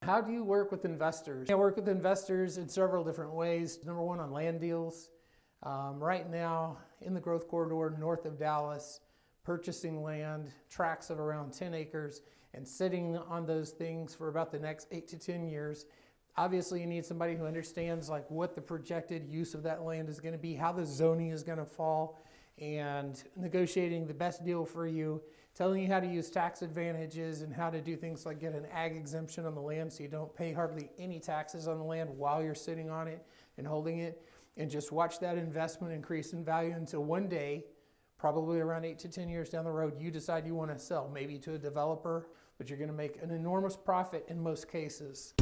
How do you work with investors? I work with investors in several different ways. Number one, on land deals. Right now, in the growth corridor north of Dallas, purchasing land, tracts of around 10 acres, and sitting on those things for about the next 8 to 10 years. Obviously, you need somebody who understands like what the projected use of that land is going to be, how the zoning is going to fall, and negotiating the best deal for you, telling you how to use tax advantages and how to do things like get an ag exemption on the land so you don't pay hardly any taxes on the land while you're sitting on it and holding it, and just watch that investment increase in value until one day, probably around 8 to 10 years down the road, you decide you want to sell, maybe to a developer, but you're going to make an enormous profit in most cases.